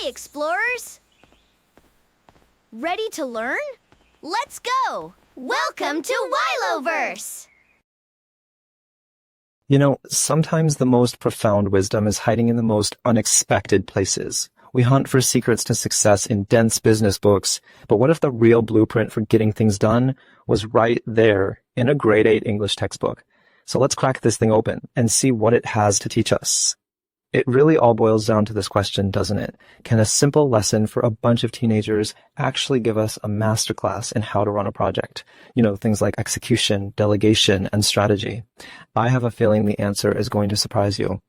Hi, explorers! Ready to learn? Let's go! Welcome to WiloVerse! You know, sometimes the most profound wisdom is hiding in the most unexpected places. We hunt for secrets to success in dense business books, but what if the real blueprint for getting things done was right there in a grade 8 English textbook? So let's crack this thing open and see what it has to teach us. It really all boils down to this question, doesn't it? Can a simple lesson for a bunch of teenagers actually give us a masterclass in how to run a project? You know, things like execution, delegation, and strategy. I have a feeling the answer is going to surprise you.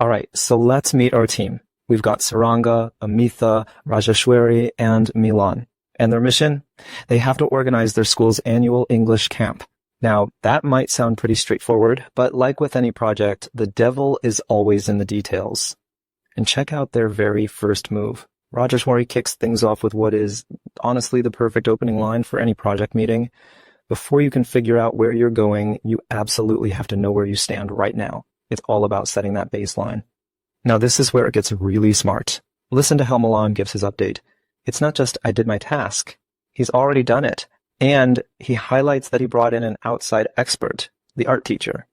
All right, so let's meet our team. We've got Saranga, Amitha, Rajeshwari, and Milan. And their mission? They have to organize their school's annual English camp. Now, that might sound pretty straightforward, but like with any project, the devil is always in the details. And check out their very first move. Rajeshwari kicks things off with what is honestly the perfect opening line for any project meeting. Before you can figure out where you're going, you absolutely have to know where you stand right now. It's all about setting that baseline. Now, this is where it gets really smart. Listen to how Milan gives his update. It's not just, I did my task. He's already done it. And he highlights that he brought in an outside expert, the art teacher.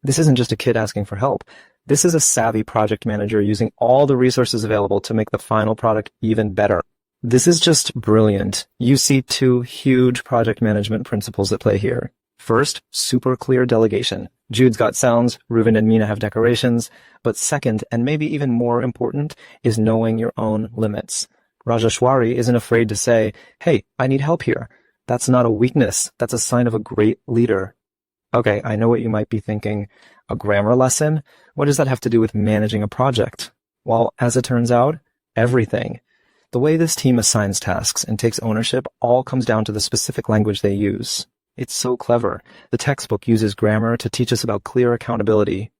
This isn't just a kid asking for help. This is a savvy project manager using all the resources available to make the final product even better. This is just brilliant. You see two huge project management principles at play here. First, super clear delegation. Jude's got sounds, Reuven and Mina have decorations. But second, and maybe even more important, is knowing your own limits. Rajeshwari isn't afraid to say, hey, I need help here. That's not a weakness. That's a sign of a great leader. Okay, I know what you might be thinking. A grammar lesson? What does that have to do with managing a project? Well, as it turns out, everything. The way this team assigns tasks and takes ownership all comes down to the specific language they use. It's so clever. The textbook uses grammar to teach us about clear accountability.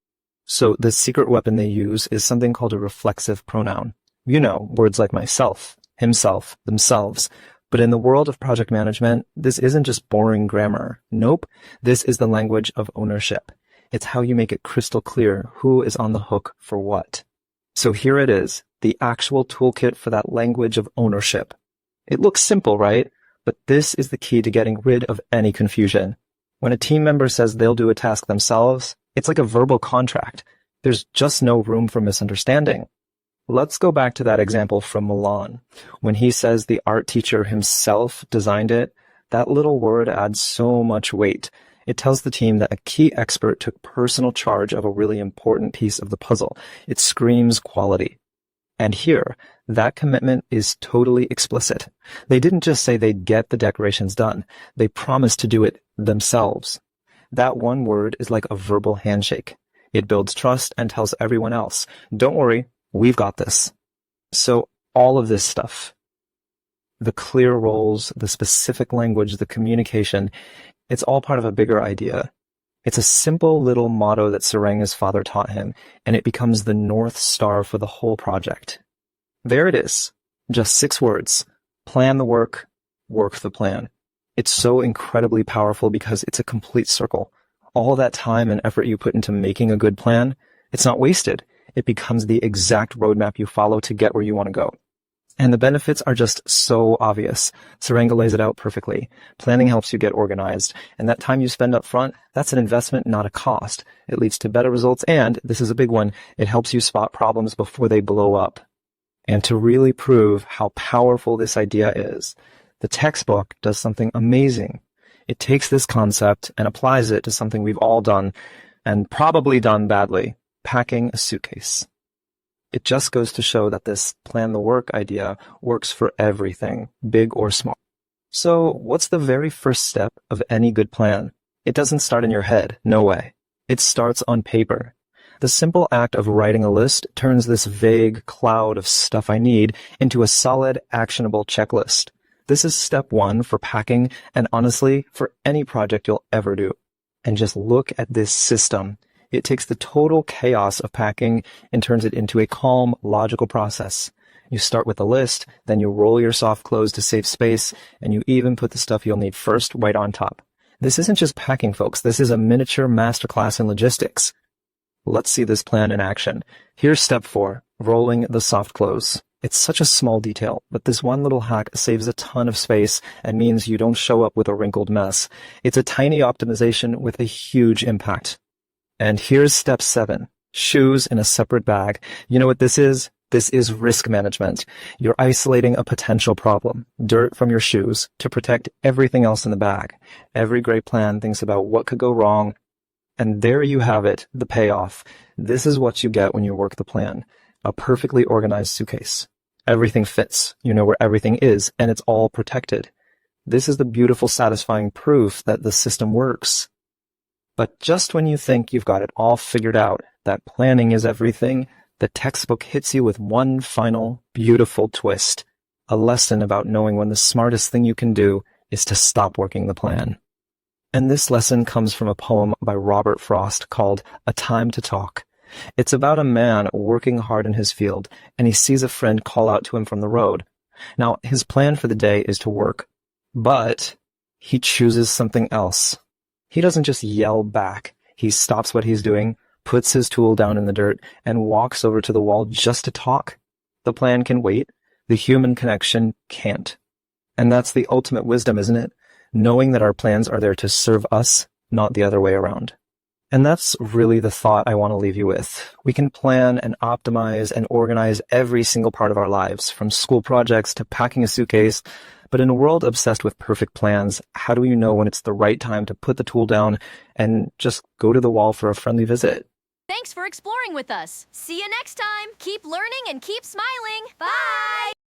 So the secret weapon they use is something called a reflexive pronoun. You know, words like myself, himself, themselves. But in the world of project management, this isn't just boring grammar. Nope. This is the language of ownership. It's how you make it crystal clear who is on the hook for what. So here it is, the actual toolkit for that language of ownership. It looks simple, right? But this is the key to getting rid of any confusion. When a team member says they'll do a task themselves, it's like a verbal contract. There's just no room for misunderstanding. Let's go back to that example from Milan. When he says the art teacher himself designed it, that little word adds so much weight. It tells the team that a key expert took personal charge of a really important piece of the puzzle. It screams quality. And here, that commitment is totally explicit. They didn't just say they'd get the decorations done. They promised to do it themselves. That one word is like a verbal handshake. It builds trust and tells everyone else, don't worry, we've got this. So all of this stuff, the clear roles, the specific language, the communication, it's all part of a bigger idea. It's a simple little motto that Saranga's father taught him, and it becomes the North Star for the whole project. There it is. Just 6 words. Plan the work, work the plan. It's so incredibly powerful because it's a complete circle. All that time and effort you put into making a good plan, it's not wasted. It becomes the exact roadmap you follow to get where you want to go. And the benefits are just so obvious. Saranga lays it out perfectly. Planning helps you get organized, and that time you spend up front, that's an investment, not a cost. It leads to better results, and, this is a big one, it helps you spot problems before they blow up. And to really prove how powerful this idea is, the textbook does something amazing. It takes this concept and applies it to something we've all done, and probably done badly. Packing a suitcase. It just goes to show that this plan the work idea works for everything, big or small. So what's the very first step of any good plan? It doesn't start in your head, no way. It starts on paper. The simple act of writing a list turns this vague cloud of stuff I need into a solid, actionable checklist. This is step 1 for packing, and honestly, for any project you'll ever do. And just look at this system. It takes the total chaos of packing and turns it into a calm, logical process. You start with a list, then you roll your soft clothes to save space, and you even put the stuff you'll need first right on top. This isn't just packing, folks. This is a miniature masterclass in logistics. Let's see this plan in action. Here's step 4, rolling the soft clothes. It's such a small detail, but this one little hack saves a ton of space and means you don't show up with a wrinkled mess. It's a tiny optimization with a huge impact. And here's step 7. Shoes in a separate bag. You know what this is? This is risk management. You're isolating a potential problem, dirt from your shoes, to protect everything else in the bag. Every great plan thinks about what could go wrong. And there you have it, the payoff. This is what you get when you work the plan. A perfectly organized suitcase. Everything fits. You know where everything is, and it's all protected. This is the beautiful, satisfying proof that the system works. But just when you think you've got it all figured out, that planning is everything, the textbook hits you with one final, beautiful twist. A lesson about knowing when the smartest thing you can do is to stop working the plan. And this lesson comes from a poem by Robert Frost called A Time to Talk. It's about a man working hard in his field, and he sees a friend call out to him from the road. Now, his plan for the day is to work, but he chooses something else. He doesn't just yell back. He stops what he's doing, puts his tool down in the dirt, and walks over to the wall just to talk. The plan can wait. The human connection can't. And that's the ultimate wisdom, isn't it? Knowing that our plans are there to serve us, not the other way around. And that's really the thought I want to leave you with. We can plan and optimize and organize every single part of our lives, from school projects to packing a suitcase. But in a world obsessed with perfect plans, how do you know when it's the right time to put the tool down and just go to the wall for a friendly visit? Thanks for exploring with us. See you next time. Keep learning and keep smiling. Bye!